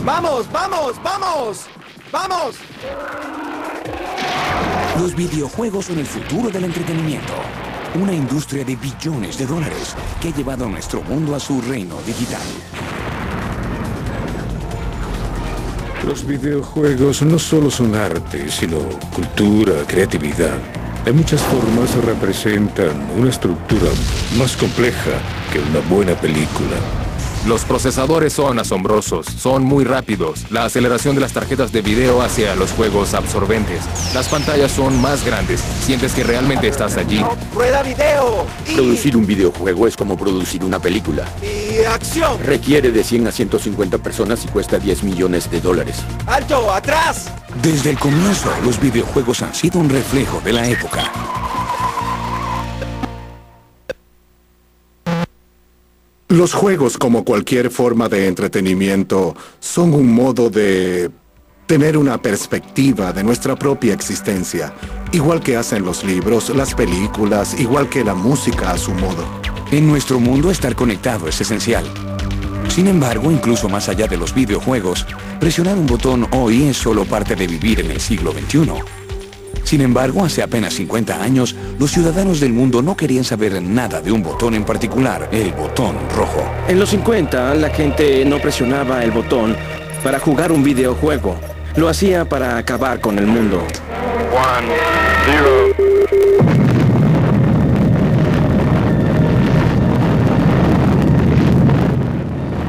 ¡Vamos, vamos, vamos! ¡Vamos! Los videojuegos son el futuro del entretenimiento. Una industria de billones de dólares que ha llevado a nuestro mundo a su reino digital. Los videojuegos no solo son arte, sino cultura, creatividad. De muchas formas representan una estructura más compleja que una buena película. Los procesadores son asombrosos, son muy rápidos. La aceleración de las tarjetas de video hace a los juegos absorbentes. Las pantallas son más grandes. Sientes que realmente estás allí. ¡Rueda video! Producir un videojuego es como producir una película. ¡Y acción! Requiere de 100 a 150 personas y cuesta $10 millones. ¡Alto! ¡Atrás! Desde el comienzo, los videojuegos han sido un reflejo de la época. Los juegos, como cualquier forma de entretenimiento, son un modo de tener una perspectiva de nuestra propia existencia, igual que hacen los libros, las películas, igual que la música a su modo. En nuestro mundo, estar conectado es esencial. Sin embargo, incluso más allá de los videojuegos, presionar un botón hoy es solo parte de vivir en el siglo XXI. Sin embargo, hace apenas 50 años, los ciudadanos del mundo no querían saber nada de un botón en particular, el botón rojo. En los 50, la gente no presionaba el botón para jugar un videojuego. Lo hacía para acabar con el mundo. 1, 0.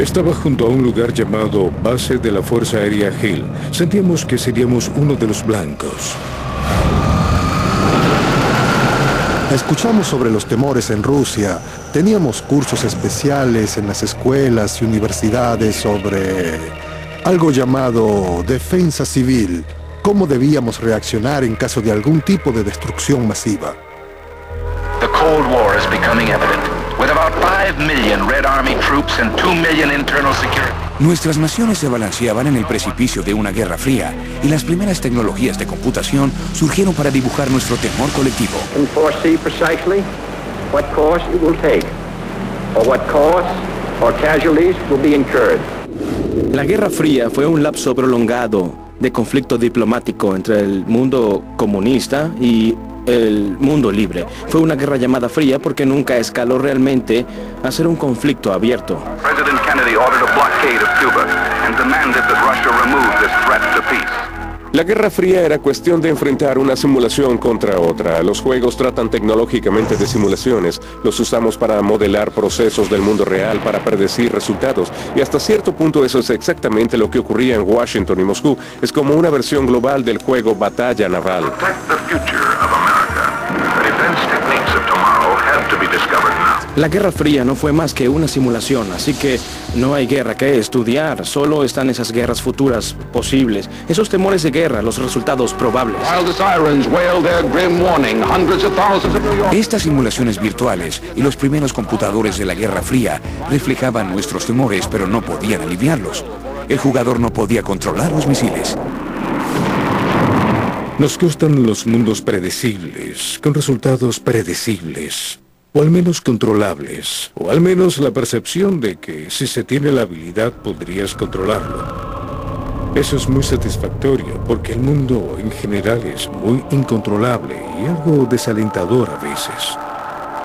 Estaba junto a un lugar llamado Base de la Fuerza Aérea Hill. Sentíamos que seríamos uno de los blancos. Escuchamos sobre los temores en Rusia. Teníamos cursos especiales en las escuelas y universidades sobre algo llamado defensa civil. Cómo debíamos reaccionar en caso de algún tipo de destrucción masiva. The Cold War is becoming evident. With about 5 million Red Army troops and 2 million internal security. Nuestras naciones se balanceaban en el precipicio de una guerra fría y las primeras tecnologías de computación surgieron para dibujar nuestro temor colectivo. La Guerra Fría fue un lapso prolongado de conflicto diplomático entre el mundo comunista y el mundo libre. Fue una guerra llamada fría porque nunca escaló realmente a ser un conflicto abierto. President Kennedy ordered a blockade of Cuba and demanded that Russia remove this threat to peace. La Guerra Fría era cuestión de enfrentar una simulación contra otra. Los juegos tratan tecnológicamente de simulaciones. Los usamos para modelar procesos del mundo real, para predecir resultados. Y hasta cierto punto eso es exactamente lo que ocurría en Washington y Moscú. Es como una versión global del juego Batalla Naval. La Guerra Fría no fue más que una simulación, así que no hay guerra que estudiar, solo están esas guerras futuras posibles, esos temores de guerra, los resultados probables. Estas simulaciones virtuales y los primeros computadores de la Guerra Fría reflejaban nuestros temores, pero no podían aliviarlos. El jugador no podía controlar los misiles. Nos gustan los mundos predecibles, con resultados predecibles. O al menos controlables, o al menos la percepción de que si se tiene la habilidad podrías controlarlo. Eso es muy satisfactorio porque el mundo en general es muy incontrolable y algo desalentador a veces.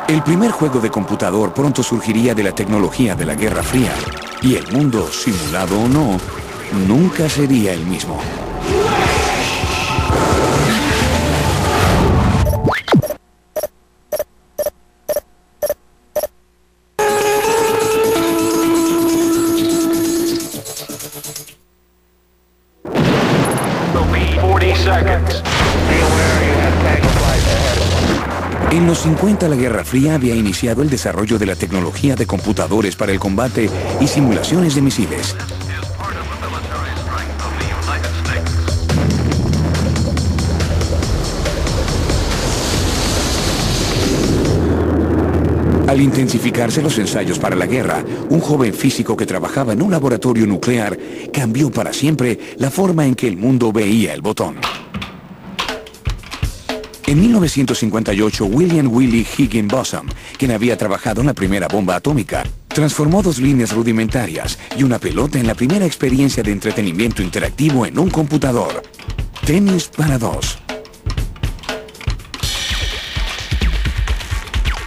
El primer juego de computador pronto surgiría de la tecnología de la Guerra Fría, y el mundo, simulado o no, nunca sería el mismo. En los 50 la Guerra Fría había iniciado el desarrollo de la tecnología de computadores para el combate y simulaciones de misiles. Al intensificarse los ensayos para la guerra, un joven físico que trabajaba en un laboratorio nuclear cambió para siempre la forma en que el mundo veía el botón. En 1958, William Willie Higginbotham, quien había trabajado en la primera bomba atómica, transformó dos líneas rudimentarias y una pelota en la primera experiencia de entretenimiento interactivo en un computador. Tenis para dos.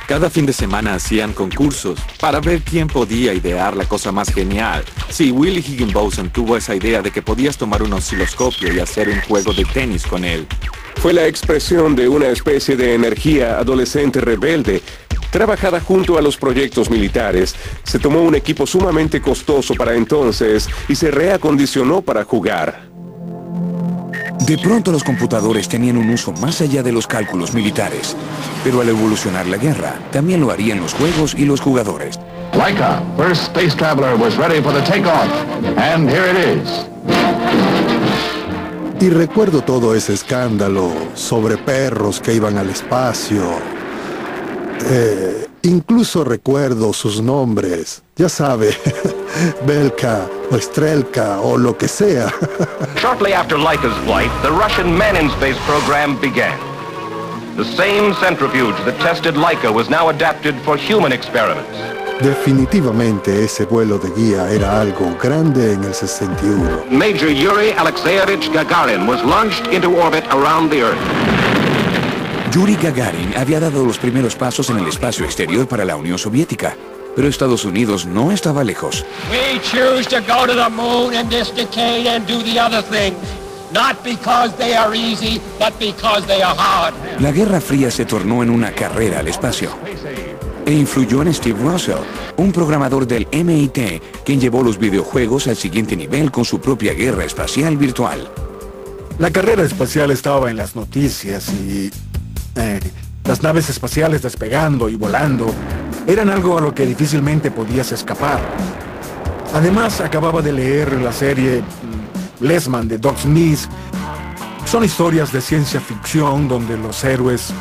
Cada fin de semana hacían concursos para ver quién podía idear la cosa más genial. Sí, Willie Higginbotham tuvo esa idea de que podías tomar un osciloscopio y hacer un juego de tenis con él. Fue la expresión de una especie de energía adolescente rebelde. Trabajada junto a los proyectos militares, se tomó un equipo sumamente costoso para entonces y se reacondicionó para jugar. De pronto los computadores tenían un uso más allá de los cálculos militares, pero al evolucionar la guerra, también lo harían los juegos y los jugadores. Laika, first space traveler, was ready for the takeoff, and here it is. Y recuerdo todo ese escándalo sobre perros que iban al espacio. Incluso recuerdo sus nombres. Ya sabe, Belka o Strelka o lo que sea. Shortly after Laika's flight, the Russian Man in Space program began. The same centrifuge that tested Laika was now adapted for human experiments. Definitivamente ese vuelo de guía era algo grande en el 61. Major Yuri Alexeyevich Gagarin was launched into orbit around the Earth. Yuri Gagarin había dado los primeros pasos en el espacio exterior para la Unión Soviética, pero Estados Unidos no estaba lejos. We choose to go to the moon in this decade and do the other things, not because they are easy, but because they are hard. La Guerra Fría se tornó en una carrera al espacio e influyó en Steve Russell, un programador del MIT, quien llevó los videojuegos al siguiente nivel con su propia guerra espacial virtual. La carrera espacial estaba en las noticias y las naves espaciales despegando y volando eran algo a lo que difícilmente podías escapar. Además, acababa de leer la serie Lesman de Doug Smith. Son historias de ciencia ficción donde los héroes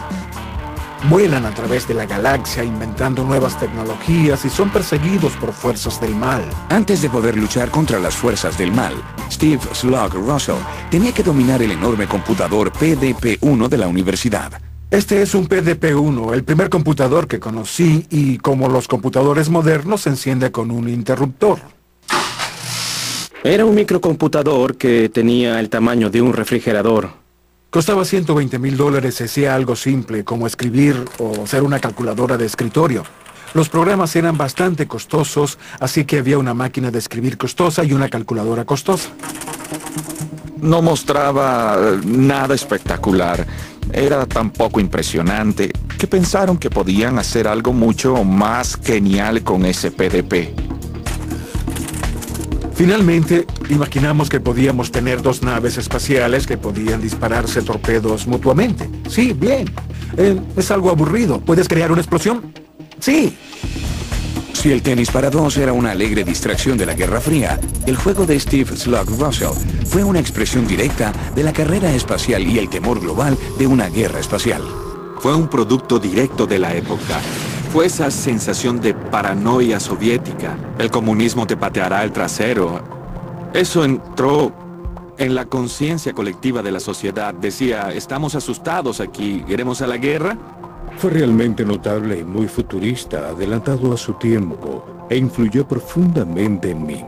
vuelan a través de la galaxia inventando nuevas tecnologías y son perseguidos por fuerzas del mal. Antes de poder luchar contra las fuerzas del mal, Steve Slug Russell tenía que dominar el enorme computador PDP-1 de la universidad. Este es un PDP-1, el primer computador que conocí y, como los computadores modernos, se enciende con un interruptor. Era un microcomputador que tenía el tamaño de un refrigerador. Costaba $120,000 y hacía algo simple, como escribir o hacer una calculadora de escritorio. Los programas eran bastante costosos, así que había una máquina de escribir costosa y una calculadora costosa. No mostraba nada espectacular. Era tan poco impresionante que pensaron que podían hacer algo mucho más genial con ese PDP. Finalmente, imaginamos que podíamos tener dos naves espaciales que podían dispararse torpedos mutuamente. Sí, bien. Es algo aburrido. ¿Puedes crear una explosión? Sí. Si el tenis para dos era una alegre distracción de la Guerra Fría, el juego de Steve Slug Russell fue una expresión directa de la carrera espacial y el temor global de una guerra espacial. Fue un producto directo de la época. Fue esa sensación de paranoia soviética. El comunismo te pateará el trasero. Eso entró en la conciencia colectiva de la sociedad. Decía, estamos asustados aquí, ¿iremos a la guerra? Fue realmente notable y muy futurista, adelantado a su tiempo, e influyó profundamente en mí.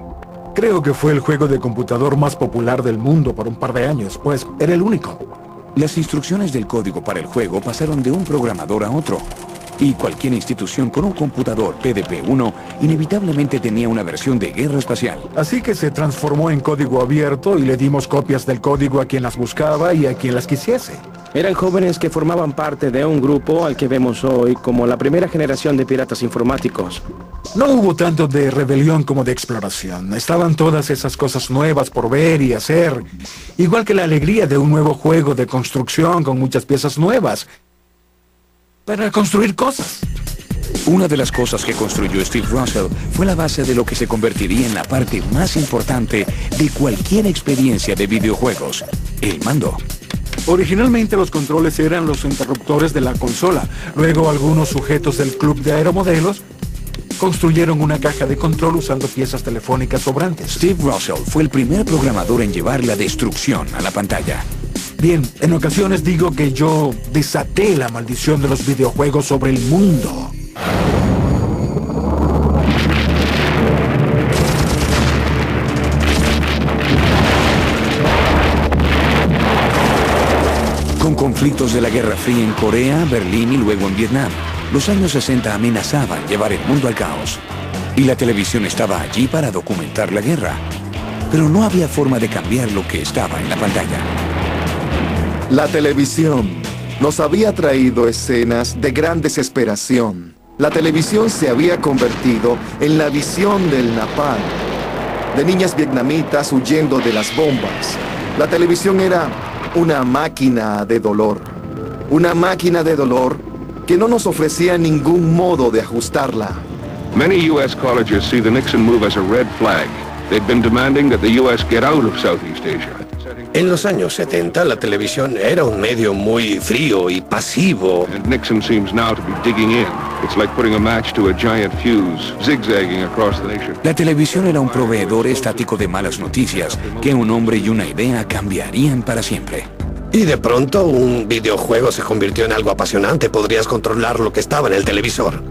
Creo que fue el juego de computador más popular del mundo por un par de años, pues era el único. Las instrucciones del código para el juego pasaron de un programador a otro, y cualquier institución con un computador PDP-1 inevitablemente tenía una versión de guerra espacial. Así que se transformó en código abierto y le dimos copias del código a quien las buscaba y a quien las quisiese. Eran jóvenes que formaban parte de un grupo al que vemos hoy como la primera generación de piratas informáticos. No hubo tanto de rebelión como de exploración. Estaban todas esas cosas nuevas por ver y hacer. Igual que la alegría de un nuevo juego de construcción con muchas piezas nuevas para construir cosas. Una de las cosas que construyó Steve Russell fue la base de lo que se convertiría en la parte más importante de cualquier experiencia de videojuegos: el mando. Originalmente los controles eran los interruptores de la consola. Luego algunos sujetos del club de aeromodelos construyeron una caja de control usando piezas telefónicas sobrantes. Steve Russell fue el primer programador en llevar la destrucción a la pantalla. Bien, en ocasiones digo que yo desaté la maldición de los videojuegos sobre el mundo. Con conflictos de la Guerra Fría en Corea, Berlín y luego en Vietnam, los años 60 amenazaban llevar el mundo al caos. Y la televisión estaba allí para documentar la guerra. Pero no había forma de cambiar lo que estaba en la pantalla. La televisión nos había traído escenas de gran desesperación. La televisión se había convertido en la visión del napalm, de niñas vietnamitas huyendo de las bombas. La televisión era una máquina de dolor. Una máquina de dolor que no nos ofrecía ningún modo de ajustarla. Many U.S. colleges see the Nixon move as a red flag. They've been demanding that the U.S. get out of Southeast Asia. En los años 70, la televisión era un medio muy frío y pasivo. And Nixon seems now to be digging in. It's like putting a match to a giant fuse, zigzagging across the nation. La televisión era un proveedor estático de malas noticias que un hombre y una idea cambiarían para siempre. Y de pronto un videojuego se convirtió en algo apasionante. Podrías controlar lo que estaba en el televisor.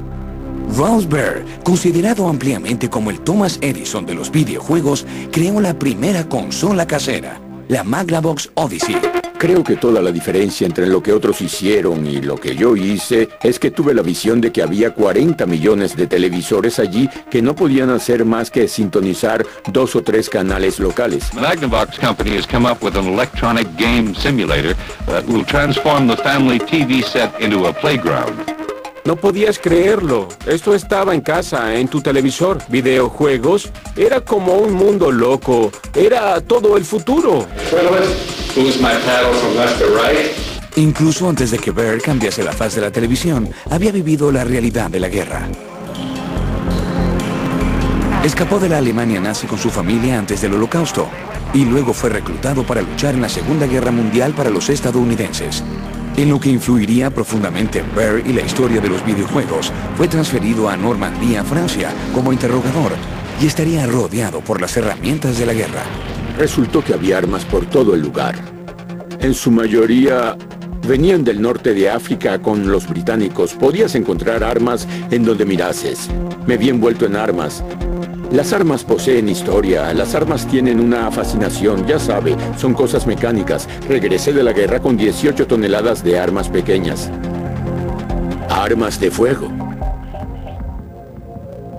Ralph Baer, considerado ampliamente como el Thomas Edison de los videojuegos, creó la primera consola casera, la Magnavox Odyssey. Creo que toda la diferencia entre lo que otros hicieron y lo que yo hice es que tuve la visión de que había 40 millones de televisores allí que no podían hacer más que sintonizar 2 o 3 canales locales. Magnavox Company has come up with an electronic game simulator that will transform the family TV set into a playground. No podías creerlo. Esto estaba en casa, en tu televisor. Videojuegos. Era como un mundo loco. Era todo el futuro. Incluso antes de que Baer cambiase la faz de la televisión, había vivido la realidad de la guerra. Escapó de la Alemania nazi con su familia antes del Holocausto y luego fue reclutado para luchar en la Segunda Guerra Mundial para los estadounidenses. En lo que influiría profundamente en Baer y la historia de los videojuegos, fue transferido a Normandía, Francia, como interrogador, y estaría rodeado por las herramientas de la guerra. Resultó que había armas por todo el lugar. En su mayoría venían del norte de África con los británicos. Podías encontrar armas en donde mirases. Me vi envuelto en armas. Las armas poseen historia, las armas tienen una fascinación, ya sabe, son cosas mecánicas. Regresé de la guerra con 18 toneladas de armas pequeñas. Armas de fuego.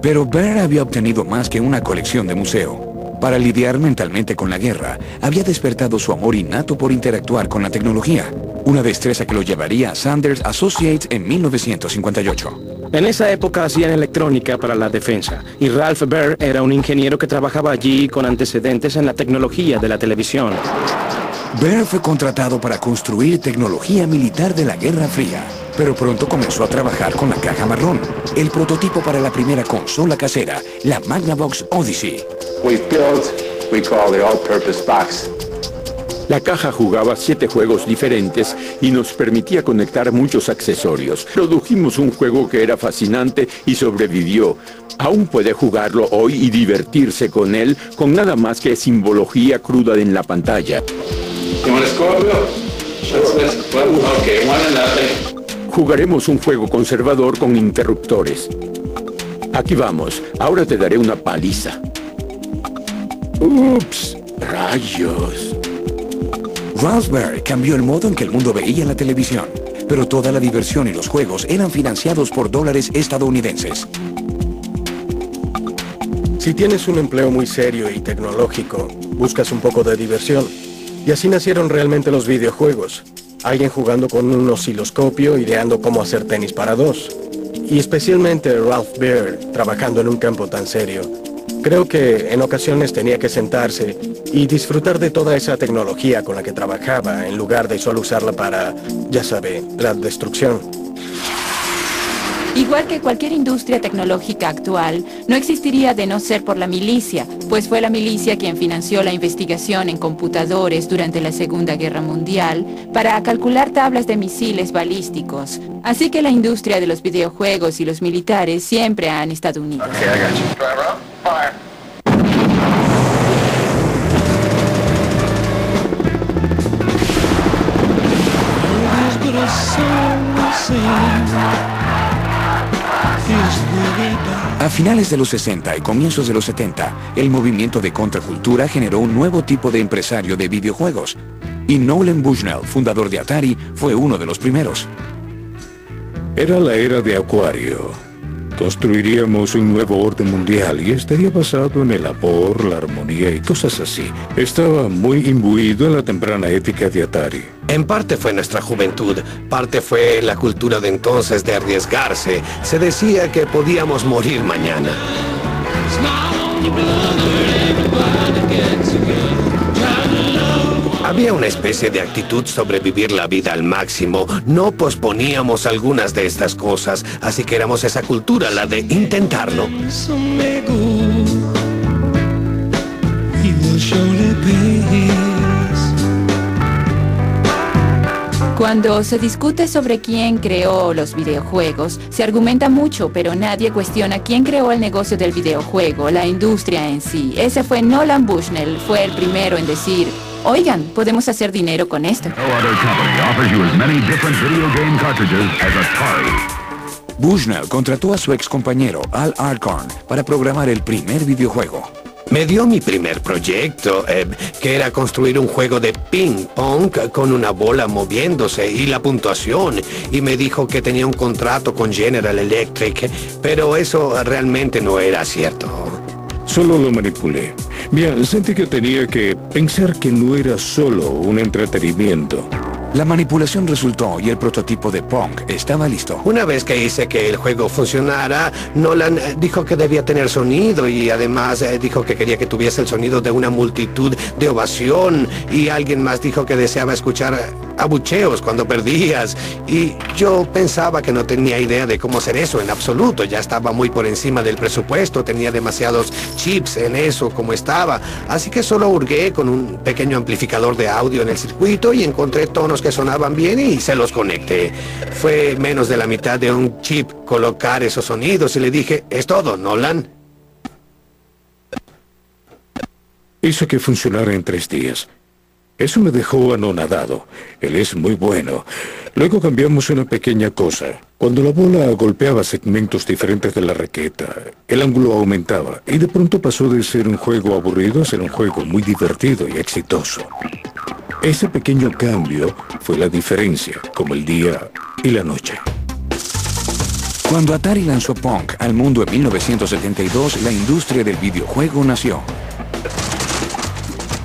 Pero Baer había obtenido más que una colección de museo. Para lidiar mentalmente con la guerra, había despertado su amor innato por interactuar con la tecnología, una destreza que lo llevaría a Sanders Associates en 1958. En esa época hacían electrónica para la defensa, y Ralph Baer era un ingeniero que trabajaba allí con antecedentes en la tecnología de la televisión. Baer fue contratado para construir tecnología militar de la Guerra Fría, pero pronto comenzó a trabajar con la caja marrón, el prototipo para la primera consola casera, la Magnavox Odyssey. La caja jugaba 7 juegos diferentes y nos permitía conectar muchos accesorios. Produjimos un juego que era fascinante y sobrevivió. Aún puede jugarlo hoy y divertirse con él con nada más que simbología cruda en la pantalla. Jugaremos un juego conservador con interruptores. Aquí vamos, ahora te daré una paliza. ¡Ups! ¡Rayos! Ralph Baer cambió el modo en que el mundo veía la televisión, pero toda la diversión y los juegos eran financiados por dólares estadounidenses. Si tienes un empleo muy serio y tecnológico, buscas un poco de diversión. Y así nacieron realmente los videojuegos. Alguien jugando con un osciloscopio, ideando cómo hacer tenis para 2. Y especialmente Ralph Baer, trabajando en un campo tan serio. Creo que en ocasiones tenía que sentarse y disfrutar de toda esa tecnología con la que trabajaba, en lugar de solo usarla para, ya sabe, la destrucción. Igual que cualquier industria tecnológica actual, no existiría de no ser por la milicia, pues fue la milicia quien financió la investigación en computadores durante la Segunda Guerra Mundial para calcular tablas de misiles balísticos. Así que la industria de los videojuegos y los militares siempre han estado unidos. finales de los 60 y comienzos de los 70, el movimiento de contracultura generó un nuevo tipo de empresario de videojuegos. Y Nolan Bushnell, fundador de Atari, fue uno de los primeros. Era la era de Acuario. Construiríamos un nuevo orden mundial y estaría basado en el amor, la armonía y cosas así. Estaba muy imbuido en la temprana ética de Atari. En parte fue nuestra juventud, parte fue la cultura de entonces de arriesgarse. Se decía que podíamos morir mañana. Había una especie de actitud sobre vivir la vida al máximo. No posponíamos algunas de estas cosas, así que éramos esa cultura, la de intentarlo. Cuando se discute sobre quién creó los videojuegos, se argumenta mucho, pero nadie cuestiona quién creó el negocio del videojuego, la industria en sí. Ese fue Nolan Bushnell, fue el primero en decir: oigan, podemos hacer dinero con esto. Bushnell contrató a su ex compañero Al Alcorn para programar el primer videojuego. Me dio mi primer proyecto, que era construir un juego de ping-pong con una bola moviéndose y la puntuación, y me dijo que tenía un contrato con General Electric, pero eso realmente no era cierto. Solo lo manipulé. Bien, sentí que tenía que pensar que no era solo un entretenimiento. La manipulación resultó y el prototipo de Pong estaba listo. Una vez que hice que el juego funcionara, Nolan dijo que debía tener sonido y además dijo que quería que tuviese el sonido de una multitud de ovación, y alguien más dijo que deseaba escuchar abucheos cuando perdías, y yo pensaba que no tenía idea de cómo hacer eso en absoluto. Ya estaba muy por encima del presupuesto, tenía demasiados chips en eso como estaba, así que solo hurgué con un pequeño amplificador de audio en el circuito y encontré tonos que sonaban bien y se los conecté. Fue menos de la mitad de un chip colocar esos sonidos y le dije: es todo, Nolan. Hizo que funcionara en 3 días. Eso me dejó anonadado. Él es muy bueno. Luego cambiamos una pequeña cosa. Cuando la bola golpeaba segmentos diferentes de la raqueta, el ángulo aumentaba y de pronto pasó de ser un juego aburrido a ser un juego muy divertido y exitoso. Ese pequeño cambio fue la diferencia, como el día y la noche. Cuando Atari lanzó Pong al mundo en 1972, la industria del videojuego nació.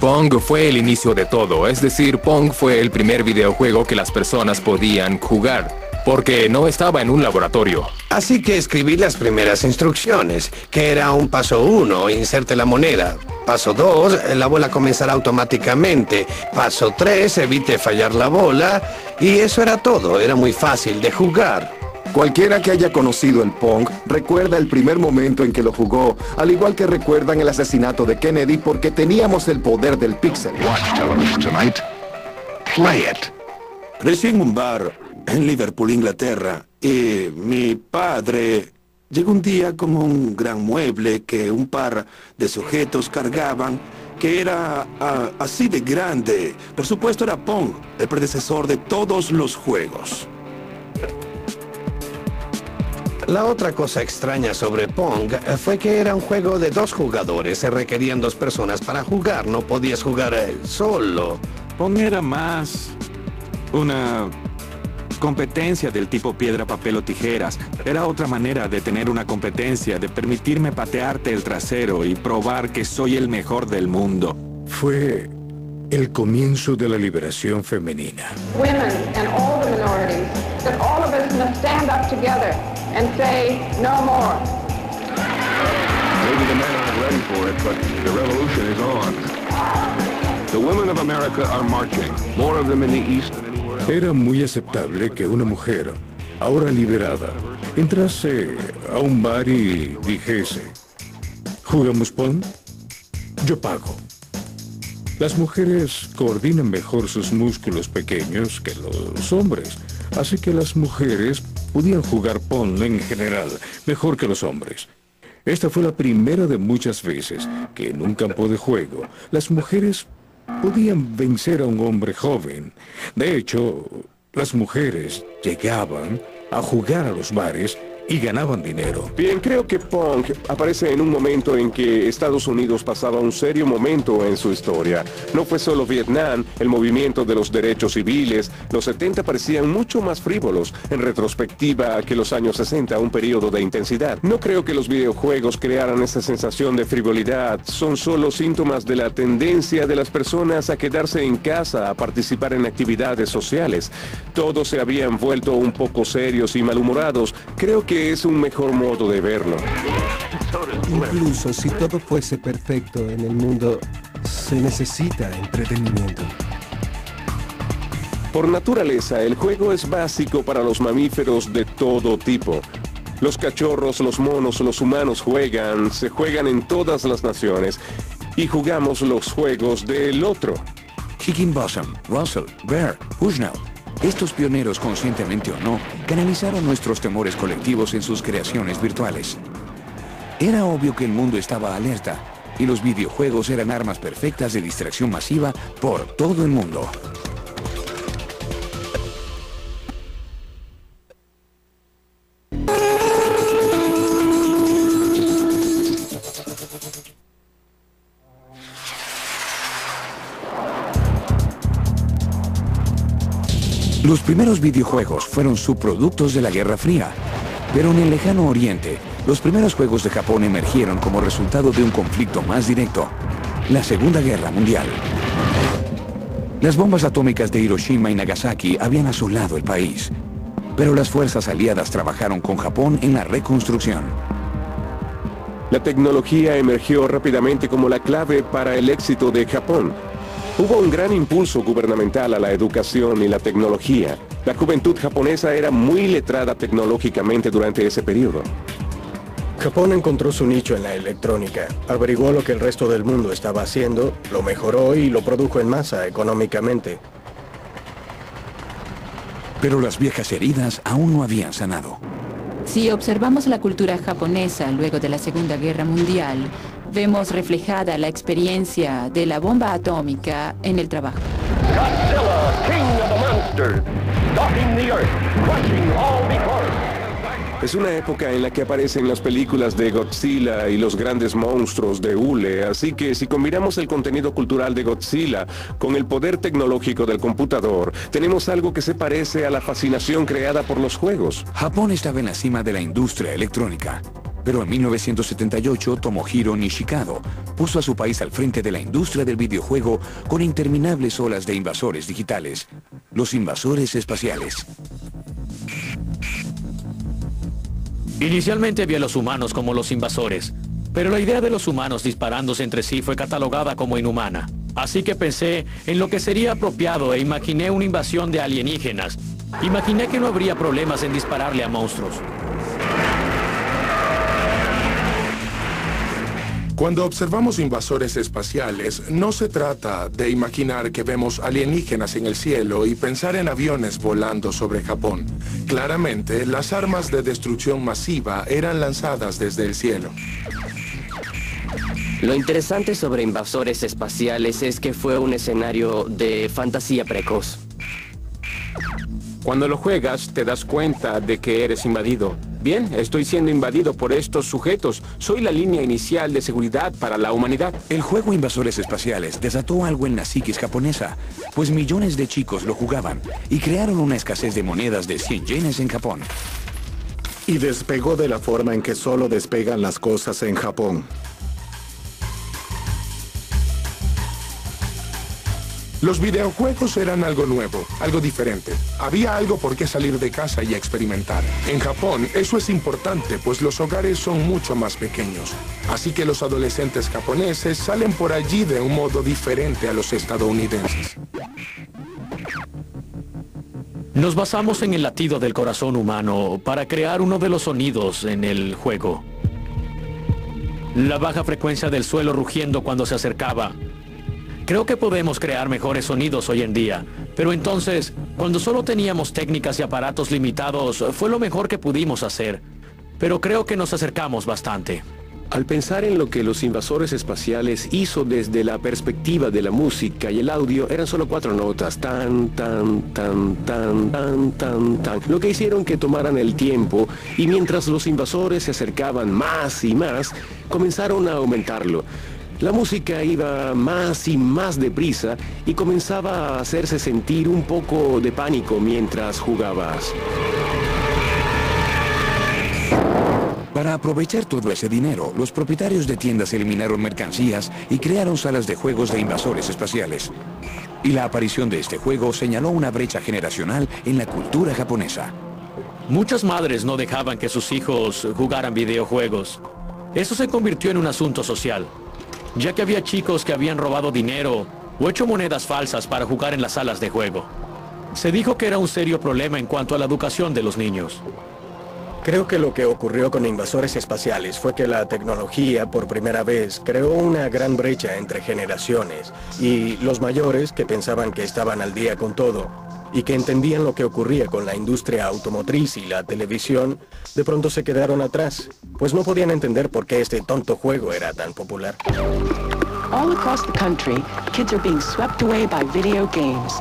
Pong fue el inicio de todo, es decir, Pong fue el primer videojuego que las personas podían jugar, porque no estaba en un laboratorio. Así que escribí las primeras instrucciones, que era un paso 1, inserte la moneda. Paso 2, la bola comenzará automáticamente. Paso 3, evite fallar la bola. Y eso era todo, era muy fácil de jugar. Cualquiera que haya conocido el Pong recuerda el primer momento en que lo jugó, al igual que recuerdan el asesinato de Kennedy, porque teníamos el poder del píxel. Crecí en un bar en Liverpool, Inglaterra, y mi padre llegó un día con un gran mueble que un par de sujetos cargaban, que era así de grande. Por supuesto era Pong, el predecesor de todos los juegos. La otra cosa extraña sobre Pong fue que era un juego de 2 jugadores. Se requerían 2 personas para jugar, no podías jugar solo. Pong era más una competencia del tipo piedra, papel o tijeras. Era otra manera de tener una competencia, de permitirme patearte el trasero y probar que soy el mejor del mundo. Fue el comienzo de la liberación femenina. Women and all the minorities, that all of us must stand up together and say no more. Maybe the men aren't ready for it, but the revolution is on. The women of America are marching, more of them in the East than anywhere else. Era muy aceptable que una mujer, ahora liberada, entrase a un bar y dijese: ¿jugamos Pong? Yo pago. Las mujeres coordinan mejor sus músculos pequeños que los hombres, así que las mujeres podían jugar Pong en general mejor que los hombres. Esta fue la primera de muchas veces que en un campo de juego las mujeres podían vencer a un hombre joven. De hecho, las mujeres llegaban a jugar a los bares y ganaban dinero. Bien, creo que Pong aparece en un momento en que Estados Unidos pasaba un serio momento en su historia. No fue solo Vietnam, el movimiento de los derechos civiles, los 70 parecían mucho más frívolos, en retrospectiva, que los años 60, un periodo de intensidad. No creo que los videojuegos crearan esa sensación de frivolidad, son solo síntomas de la tendencia de las personas a quedarse en casa, a participar en actividades sociales. Todos se habían vuelto un poco serios y malhumorados. Creo que es un mejor modo de verlo. Incluso si todo fuese perfecto en el mundo, se necesita entretenimiento. Por naturaleza, el juego es básico para los mamíferos de todo tipo. Los cachorros, los monos, los humanos juegan, se juegan en todas las naciones. Y jugamos los juegos del otro. Higginbotham, Russell, Bear, Bushnell. Estos pioneros, conscientemente o no, canalizaron nuestros temores colectivos en sus creaciones virtuales. Era obvio que el mundo estaba alerta, y los videojuegos eran armas perfectas de distracción masiva por todo el mundo. Los primeros videojuegos fueron subproductos de la Guerra Fría, pero en el lejano oriente, los primeros juegos de Japón emergieron como resultado de un conflicto más directo, la Segunda Guerra Mundial. Las bombas atómicas de Hiroshima y Nagasaki habían asolado el país, pero las fuerzas aliadas trabajaron con Japón en la reconstrucción. La tecnología emergió rápidamente como la clave para el éxito de Japón. Hubo un gran impulso gubernamental a la educación y la tecnología. La juventud japonesa era muy letrada tecnológicamente durante ese periodo. Japón encontró su nicho en la electrónica, averiguó lo que el resto del mundo estaba haciendo, lo mejoró y lo produjo en masa económicamente. Pero las viejas heridas aún no habían sanado. Si observamos la cultura japonesa luego de la Segunda Guerra Mundial, vemos reflejada la experiencia de la bomba atómica en el trabajo. Godzilla, king of the monsters, stalking the earth, crushing all before him. Es una época en la que aparecen las películas de Godzilla y los grandes monstruos de hule, así que si combinamos el contenido cultural de Godzilla con el poder tecnológico del computador, tenemos algo que se parece a la fascinación creada por los juegos. Japón estaba en la cima de la industria electrónica, pero en 1978 Tomohiro Nishikado puso a su país al frente de la industria del videojuego con interminables olas de invasores digitales, los invasores espaciales. Inicialmente vi a los humanos como los invasores, pero la idea de los humanos disparándose entre sí fue catalogada como inhumana. Así que pensé en lo que sería apropiado e imaginé una invasión de alienígenas. Imaginé que no habría problemas en dispararle a monstruos. Cuando observamos invasores espaciales, no se trata de imaginar que vemos alienígenas en el cielo y pensar en aviones volando sobre Japón. Claramente, las armas de destrucción masiva eran lanzadas desde el cielo. Lo interesante sobre invasores espaciales es que fue un escenario de fantasía precoz. Cuando lo juegas, te das cuenta de que eres invadido. Bien, estoy siendo invadido por estos sujetos. Soy la línea inicial de seguridad para la humanidad. El juego Invasores Espaciales desató algo en la psiquis japonesa, pues millones de chicos lo jugaban y crearon una escasez de monedas de 100 yenes en Japón. Y despegó de la forma en que solo despegan las cosas en Japón. Los videojuegos eran algo nuevo, algo diferente. Había algo por qué salir de casa y experimentar. En Japón, eso es importante, pues los hogares son mucho más pequeños. Así que los adolescentes japoneses salen por allí de un modo diferente a los estadounidenses. Nos basamos en el latido del corazón humano para crear uno de los sonidos en el juego. La baja frecuencia del suelo rugiendo cuando se acercaba. Creo que podemos crear mejores sonidos hoy en día, pero entonces, cuando solo teníamos técnicas y aparatos limitados, fue lo mejor que pudimos hacer. Pero creo que nos acercamos bastante. Al pensar en lo que los invasores espaciales hizo desde la perspectiva de la música y el audio, eran solo 4 notas, tan, tan, tan, tan, tan, tan, tan, lo que hicieron que tomaran el tiempo, y mientras los invasores se acercaban más y más, comenzaron a aumentarlo. La música iba más y más deprisa y comenzaba a hacerse sentir un poco de pánico mientras jugabas. Para aprovechar todo ese dinero, los propietarios de tiendas eliminaron mercancías y crearon salas de juegos de invasores espaciales. Y la aparición de este juego señaló una brecha generacional en la cultura japonesa. Muchas madres no dejaban que sus hijos jugaran videojuegos. Eso se convirtió en un asunto social, ya que había chicos que habían robado dinero o hecho monedas falsas para jugar en las salas de juego. Se dijo que era un serio problema en cuanto a la educación de los niños. Creo que lo que ocurrió con invasores espaciales fue que la tecnología, por primera vez, creó una gran brecha entre generaciones, y los mayores, que pensaban que estaban al día con todo, y que entendían lo que ocurría con la industria automotriz y la televisión, de pronto se quedaron atrás, pues no podían entender por qué este tonto juego era tan popular. All across the country, kids are being swept away by video games.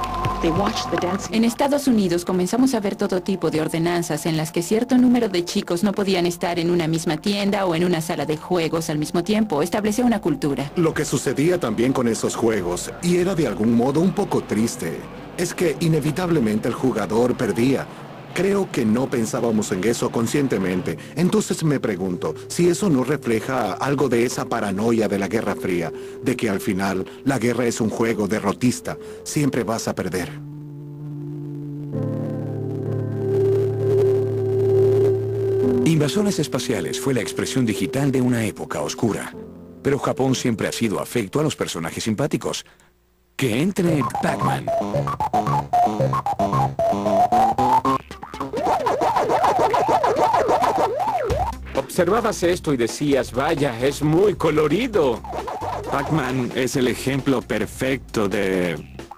En Estados Unidos comenzamos a ver todo tipo de ordenanzas en las que cierto número de chicos no podían estar en una misma tienda o en una sala de juegos al mismo tiempo. Estableció una cultura. Lo que sucedía también con esos juegos, y era de algún modo un poco triste, es que inevitablemente el jugador perdía. Creo que no pensábamos en eso conscientemente. Entonces me pregunto si eso no refleja algo de esa paranoia de la Guerra Fría, de que al final la guerra es un juego derrotista. Siempre vas a perder. Invasores espaciales fue la expresión digital de una época oscura. Pero Japón siempre ha sido afecto a los personajes simpáticos. Que entre Pac-Man. Observabas esto y decías, vaya, es muy colorido. Pac-Man es el ejemplo perfecto de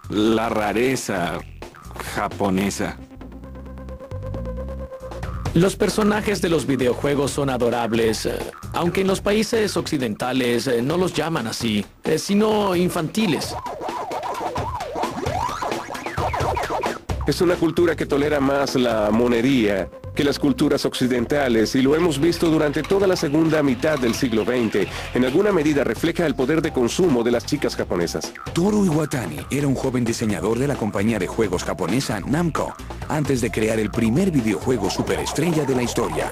la rareza japonesa. Los personajes de los videojuegos son adorables, aunque en los países occidentales no los llaman así, sino infantiles. Es una cultura que tolera más la monería que las culturas occidentales, y lo hemos visto durante toda la segunda mitad del siglo XX. En alguna medida refleja el poder de consumo de las chicas japonesas. Toru Iwatani era un joven diseñador de la compañía de juegos japonesa Namco, antes de crear el primer videojuego superestrella de la historia.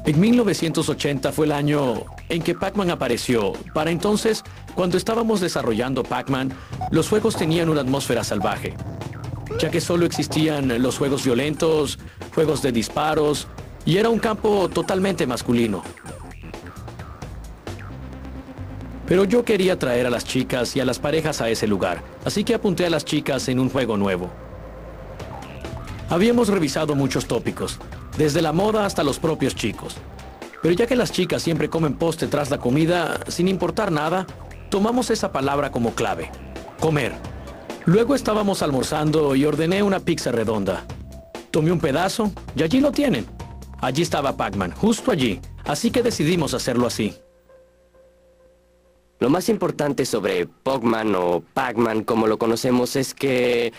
En 1980 fue el año en que Pac-Man apareció. Para entonces, cuando estábamos desarrollando Pac-Man, los juegos tenían una atmósfera salvaje, ya que solo existían los juegos violentos, juegos de disparos, y era un campo totalmente masculino. Pero yo quería traer a las chicas y a las parejas a ese lugar, así que apunté a las chicas en un juego nuevo. Habíamos revisado muchos tópicos, desde la moda hasta los propios chicos. Pero ya que las chicas siempre comen postre tras la comida, sin importar nada, tomamos esa palabra como clave: comer. Luego estábamos almorzando y ordené una pizza redonda. Tomé un pedazo y allí lo tienen. Allí estaba Pac-Man, justo allí. Así que decidimos hacerlo así. Lo más importante sobre Pac-Man o Pac-Man como lo conocemos es que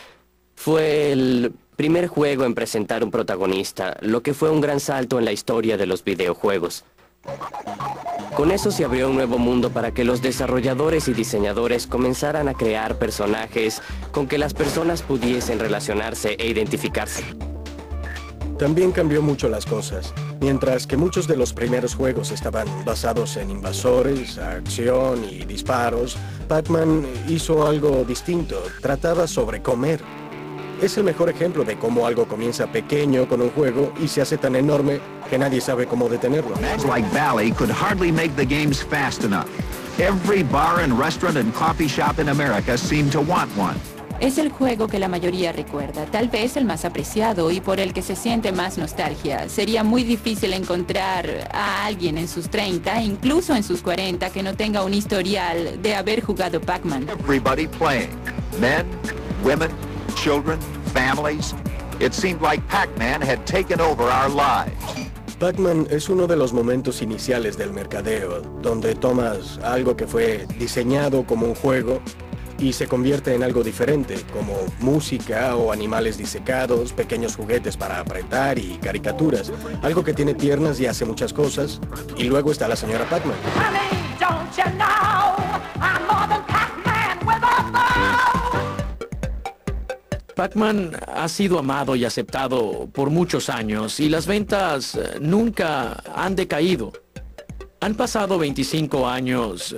fue el primer juego en presentar un protagonista, lo que fue un gran salto en la historia de los videojuegos. Con eso se abrió un nuevo mundo para que los desarrolladores y diseñadores comenzaran a crear personajes con que las personas pudiesen relacionarse e identificarse. También cambió mucho las cosas. Mientras que muchos de los primeros juegos estaban basados en invasores, acción y disparos, Pac-Man hizo algo distinto. Trataba sobre comer. Es el mejor ejemplo de cómo algo comienza pequeño con un juego y se hace tan enorme que nadie sabe cómo detenerlo. Mags like Bally could hardly make the games fast enough. Every bar and restaurant and coffee shop in America seemed to want one. Es el juego que la mayoría recuerda, tal vez el más apreciado y por el que se siente más nostalgia. Sería muy difícil encontrar a alguien en sus 30, incluso en sus 40, que no tenga un historial de haber jugado Pac-Man. Everybody playing. Men, women, children, families. It seemed like Pac-Man had taken over our lives. Pac-Man es uno de los momentos iniciales del mercadeo, donde tomas algo que fue diseñado como un juego y se convierte en algo diferente, como música o animales disecados, pequeños juguetes para apretar y caricaturas. Algo que tiene piernas y hace muchas cosas. Y luego está la señora Pac-Man. Pac-Man ha sido amado y aceptado por muchos años y las ventas nunca han decaído. Han pasado 25 años,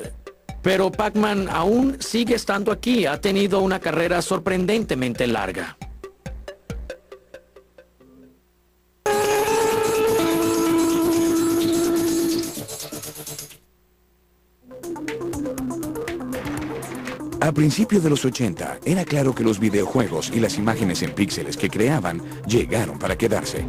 pero Pac-Man aún sigue estando aquí. Ha tenido una carrera sorprendentemente larga. A principios de los 80, era claro que los videojuegos y las imágenes en píxeles que creaban llegaron para quedarse.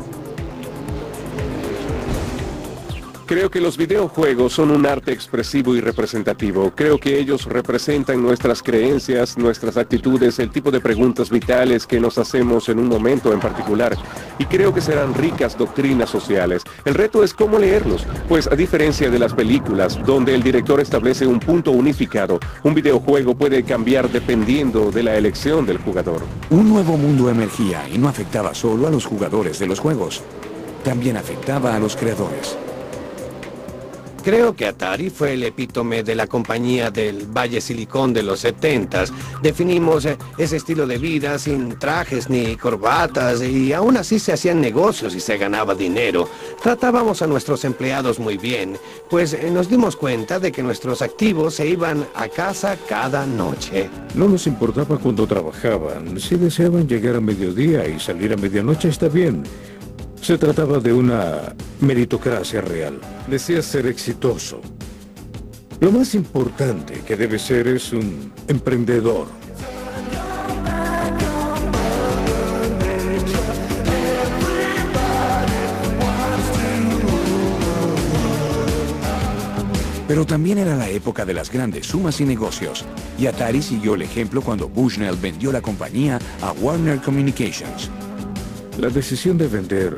Creo que los videojuegos son un arte expresivo y representativo. Creo que ellos representan nuestras creencias, nuestras actitudes, el tipo de preguntas vitales que nos hacemos en un momento en particular. Y creo que serán ricas doctrinas sociales. El reto es cómo leerlos, pues a diferencia de las películas, donde el director establece un punto unificado, un videojuego puede cambiar dependiendo de la elección del jugador. Un nuevo mundo emergía y no afectaba solo a los jugadores de los juegos. También afectaba a los creadores. Creo que Atari fue el epítome de la compañía del Valle Silicón de los 70s. Definimos ese estilo de vida sin trajes ni corbatas y aún así se hacían negocios y se ganaba dinero. Tratábamos a nuestros empleados muy bien, pues nos dimos cuenta de que nuestros activos se iban a casa cada noche. No nos importaba cuando trabajaban. Si deseaban llegar a mediodía y salir a medianoche, está bien. Se trataba de una meritocracia real. Deseas ser exitoso. Lo más importante que debe ser es un emprendedor. Pero también era la época de las grandes sumas y negocios, y Atari siguió el ejemplo cuando Bushnell vendió la compañía a Warner Communications. La decisión de vender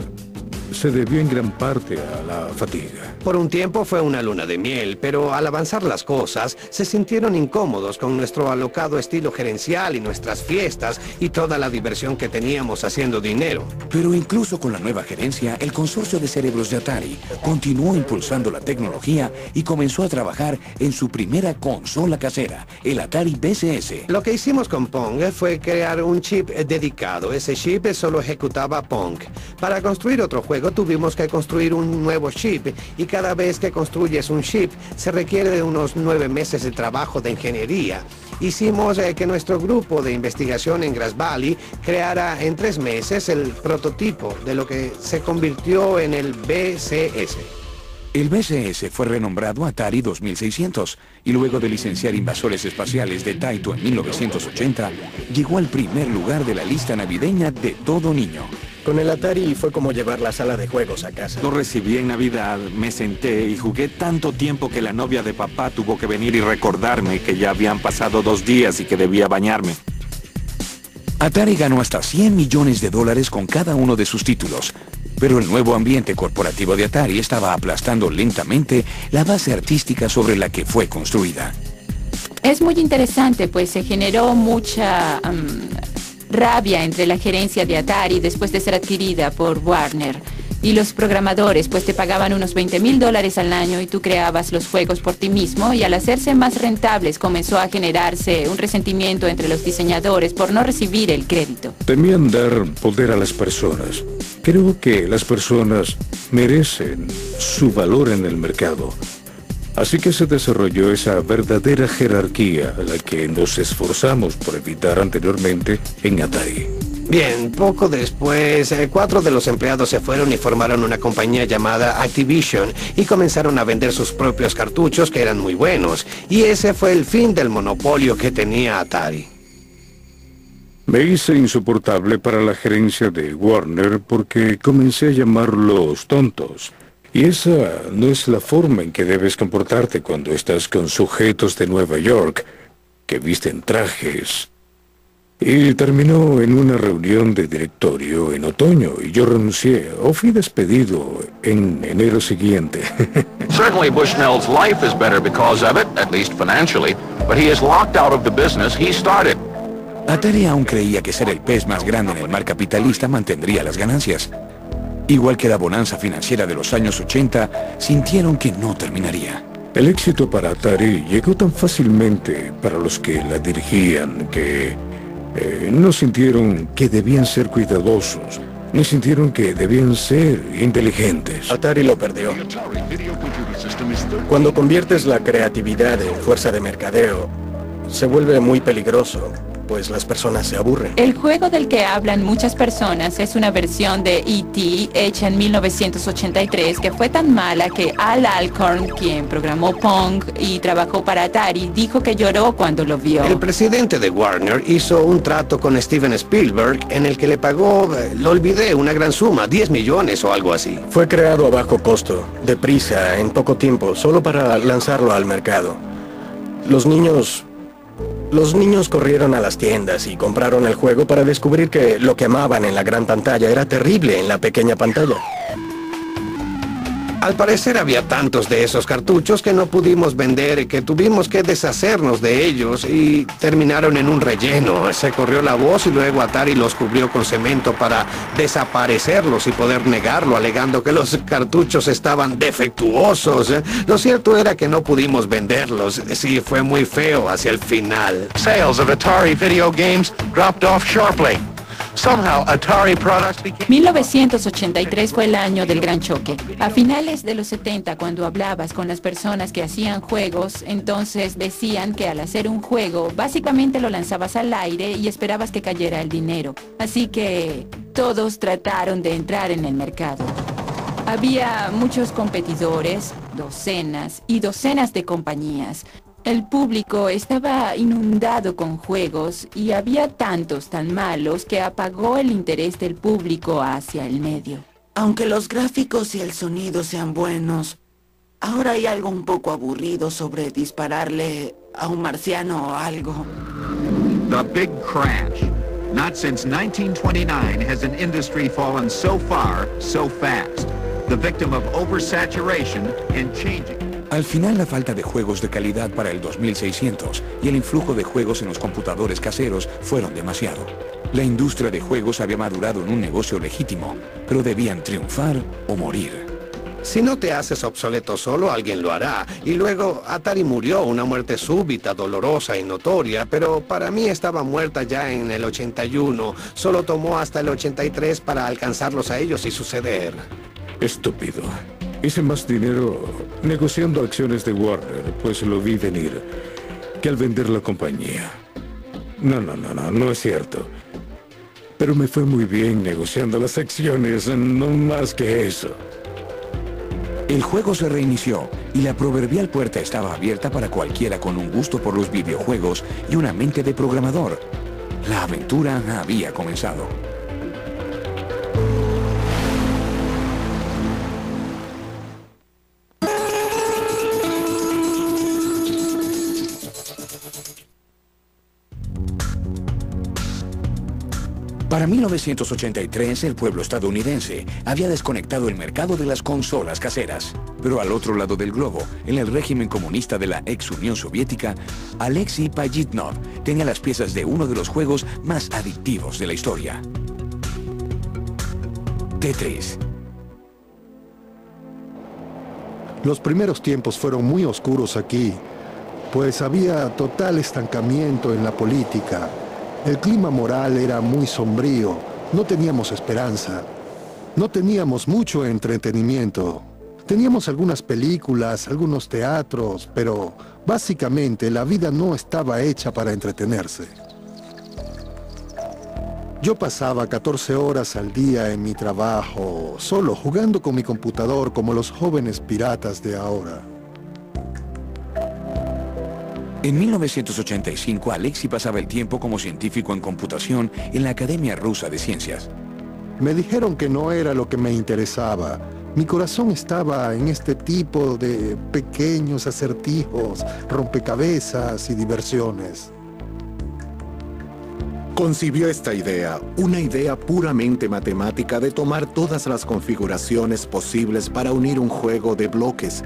se debió en gran parte a la fatiga. Por un tiempo fue una luna de miel, pero al avanzar las cosas, se sintieron incómodos con nuestro alocado estilo gerencial y nuestras fiestas y toda la diversión que teníamos haciendo dinero. Pero incluso con la nueva gerencia, el consorcio de cerebros de Atari continuó impulsando la tecnología y comenzó a trabajar en su primera consola casera, el Atari VCS. Lo que hicimos con Pong fue crear un chip dedicado. Ese chip solo ejecutaba Pong. Para construir otro juego tuvimos que construir un nuevo chip y cada vez que construyes un chip se requiere de unos 9 meses de trabajo de ingeniería. Hicimos que nuestro grupo de investigación en Grass Valley creara en 3 meses el prototipo de lo que se convirtió en el VCS. El VCS fue renombrado Atari 2600 y luego de licenciar Invasores Espaciales de Taito en 1980, llegó al primer lugar de la lista navideña de todo niño. Con el Atari fue como llevar la sala de juegos a casa. Lo recibí en Navidad, me senté y jugué tanto tiempo que la novia de papá tuvo que venir y recordarme que ya habían pasado 2 días y que debía bañarme. Atari ganó hasta $100 millones con cada uno de sus títulos, pero el nuevo ambiente corporativo de Atari estaba aplastando lentamente la base artística sobre la que fue construida. Es muy interesante, pues se generó mucha rabia entre la gerencia de Atari después de ser adquirida por Warner. Y los programadores pues te pagaban unos $20,000 al año y tú creabas los juegos por ti mismo, y al hacerse más rentables comenzó a generarse un resentimiento entre los diseñadores por no recibir el crédito. Temían dar poder a las personas. Creo que las personas merecen su valor en el mercado. Así que se desarrolló esa verdadera jerarquía a la que nos esforzamos por evitar anteriormente en Atari. Bien, poco después, 4 de los empleados se fueron y formaron una compañía llamada Activision y comenzaron a vender sus propios cartuchos que eran muy buenos. Y ese fue el fin del monopolio que tenía Atari. Me hice insoportable para la gerencia de Warner porque comencé a llamarlos tontos. Y esa no es la forma en que debes comportarte cuando estás con sujetos de Nueva York que visten trajes Y terminó en una reunión de directorio en otoño y yo renuncié o fui despedido en enero siguiente. Certainly Bushnell's life is better because of it, at least financially, but he is locked out of the business he started. Atari aún creía que ser el pez más grande en el mar capitalista mantendría las ganancias. Igual que la bonanza financiera de los años 80, sintieron que no terminaría. El éxito para Atari llegó tan fácilmente para los que la dirigían que no sintieron que debían ser cuidadosos, ni sintieron que debían ser inteligentes. Atari lo perdió. Cuando conviertes la creatividad en fuerza de mercadeo, se vuelve muy peligroso, pues las personas se aburren. El juego del que hablan muchas personas es una versión de E.T. hecha en 1983 que fue tan mala que Al Alcorn, quien programó Pong y trabajó para Atari, dijo que lloró cuando lo vio. El presidente de Warner hizo un trato con Steven Spielberg en el que le pagó, lo olvidé, una gran suma, 10 millones o algo así. Fue creado a bajo costo, deprisa, en poco tiempo, solo para lanzarlo al mercado. Los niños corrieron a las tiendas y compraron el juego para descubrir que lo que amaban en la gran pantalla era terrible en la pequeña pantalla. Al parecer había tantos de esos cartuchos que no pudimos vender, que tuvimos que deshacernos de ellos y terminaron en un relleno. Se corrió la voz y luego Atari los cubrió con cemento para desaparecerlos y poder negarlo, alegando que los cartuchos estaban defectuosos. Lo cierto era que no pudimos venderlos. Sí, fue muy feo hacia el final. Sales of Atari video games dropped off sharply. Somehow, Atari products became... 1983 fue el año del gran choque. A finales de los 70, cuando hablabas con las personas que hacían juegos, entonces decían que al hacer un juego, básicamente lo lanzabas al aire y esperabas que cayera el dinero. Así que todos trataron de entrar en el mercado. Había muchos competidores, docenas y docenas de compañías. El público estaba inundado con juegos y había tantos tan malos que apagó el interés del público hacia el medio. Aunque los gráficos y el sonido sean buenos, ahora hay algo un poco aburrido sobre dispararle a un marciano o algo. The big crash. Not since 1929 has an industry fallen so far, so fast. The victim of oversaturation and changing. Al final, la falta de juegos de calidad para el 2600 y el influjo de juegos en los computadores caseros fueron demasiado. La industria de juegos había madurado en un negocio legítimo, pero debían triunfar o morir. Si no te haces obsoleto solo, alguien lo hará. Y luego Atari murió, una muerte súbita, dolorosa y notoria, pero para mí estaba muerta ya en el 81. Solo tomó hasta el 83 para alcanzarlos a ellos y suceder. Estúpido. Hice más dinero negociando acciones de Warner, pues lo vi venir, que al vender la compañía. No es cierto. Pero me fue muy bien negociando las acciones, no más que eso. El juego se reinició y la proverbial puerta estaba abierta para cualquiera con un gusto por los videojuegos y una mente de programador. La aventura había comenzado. Para 1983, el pueblo estadounidense había desconectado el mercado de las consolas caseras. Pero al otro lado del globo, en el régimen comunista de la ex Unión Soviética, Alexei Pajitnov tenía las piezas de uno de los juegos más adictivos de la historia. Tetris. Los primeros tiempos fueron muy oscuros aquí, pues había total estancamiento en la política. El clima moral era muy sombrío, no teníamos esperanza, no teníamos mucho entretenimiento. Teníamos algunas películas, algunos teatros, pero básicamente la vida no estaba hecha para entretenerse. Yo pasaba 14 horas al día en mi trabajo, solo jugando con mi computador como los jóvenes piratas de ahora. En 1985, Alexei pasaba el tiempo como científico en computación en la Academia Rusa de Ciencias. Me dijeron que no era lo que me interesaba. Mi corazón estaba en este tipo de pequeños acertijos, rompecabezas y diversiones. Concibió esta idea, una idea puramente matemática de tomar todas las configuraciones posibles para unir un juego de bloques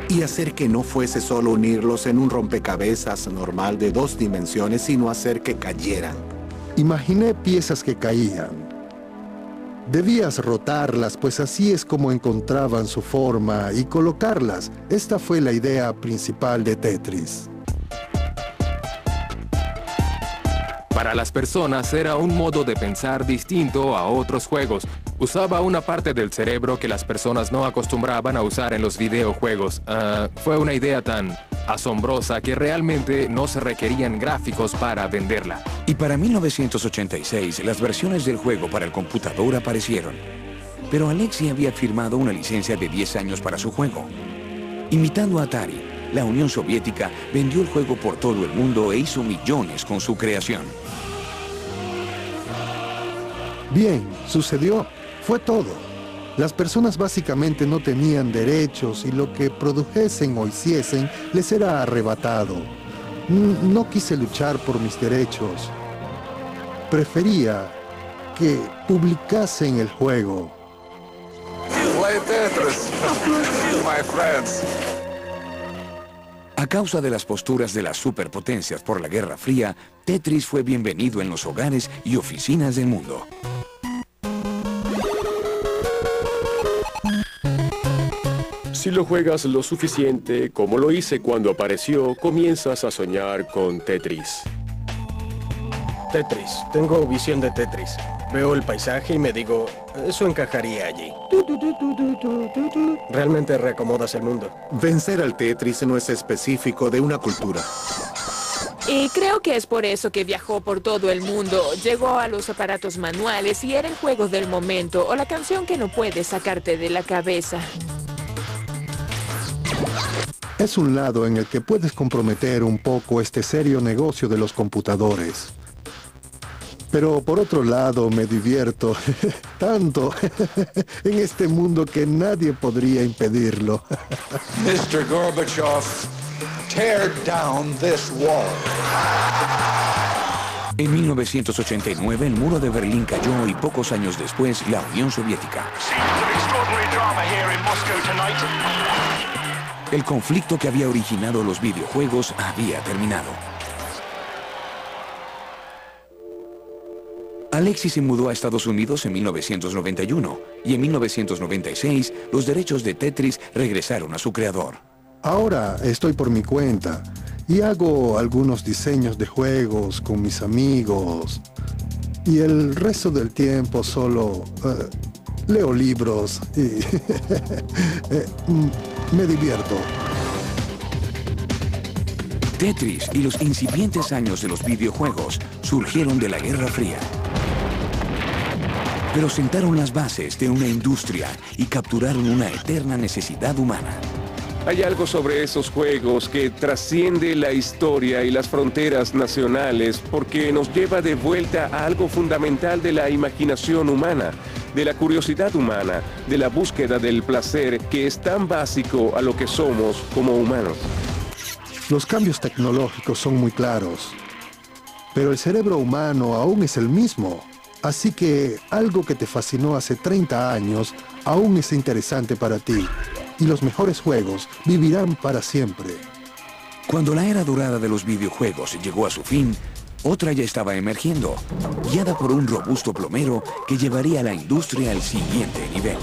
y hacer que no fuese solo unirlos en un rompecabezas normal de 2 dimensiones, sino hacer que cayeran. Imaginé piezas que caían. Debías rotarlas, pues así es como encontraban su forma, y colocarlas. Esta fue la idea principal de Tetris. Para las personas era un modo de pensar distinto a otros juegos. Usaba una parte del cerebro que las personas no acostumbraban a usar en los videojuegos. Fue una idea tan asombrosa que realmente no se requerían gráficos para venderla. Y para 1986, las versiones del juego para el computador aparecieron. Pero Alexei había firmado una licencia de 10 años para su juego. Imitando a Atari, la Unión Soviética vendió el juego por todo el mundo e hizo millones con su creación. Bien, sucedió. Fue todo. Las personas básicamente no tenían derechos y lo que produjesen o hiciesen les era arrebatado. No quise luchar por mis derechos. Prefería que publicasen el juego. Play Tetris, my friends. A causa de las posturas de las superpotencias por la Guerra Fría, Tetris fue bienvenido en los hogares y oficinas del mundo. Si lo juegas lo suficiente, como lo hice cuando apareció, comienzas a soñar con Tetris. Tetris. Tengo visión de Tetris. Veo el paisaje y me digo, eso encajaría allí. Realmente reacomodas el mundo. Vencer al Tetris no es específico de una cultura. Y creo que es por eso que viajó por todo el mundo. Llegó a los aparatos manuales y era el juego del momento o la canción que no puedes sacarte de la cabeza. Es un lado en el que puedes comprometer un poco este serio negocio de los computadores. Pero por otro lado me divierto tanto en este mundo que nadie podría impedirlo. Mr. Gorbachev, tear down this wall. En 1989 el muro de Berlín cayó y pocos años después la Unión Soviética. El conflicto que había originado los videojuegos había terminado. Alexei se mudó a Estados Unidos en 1991 y en 1996 los derechos de Tetris regresaron a su creador. Ahora estoy por mi cuenta y hago algunos diseños de juegos con mis amigos y el resto del tiempo solo leo libros y me divierto. Tetris y los incipientes años de los videojuegos surgieron de la Guerra Fría. Pero sentaron las bases de una industria y capturaron una eterna necesidad humana. Hay algo sobre esos juegos que trasciende la historia y las fronteras nacionales porque nos lleva de vuelta a algo fundamental de la imaginación humana, de la curiosidad humana, de la búsqueda del placer que es tan básico a lo que somos como humanos. Los cambios tecnológicos son muy claros, pero el cerebro humano aún es el mismo. Así que algo que te fascinó hace 30 años aún es interesante para ti. Y los mejores juegos vivirán para siempre. Cuando la era dorada de los videojuegos llegó a su fin, otra ya estaba emergiendo, guiada por un robusto plomero que llevaría a la industria al siguiente nivel.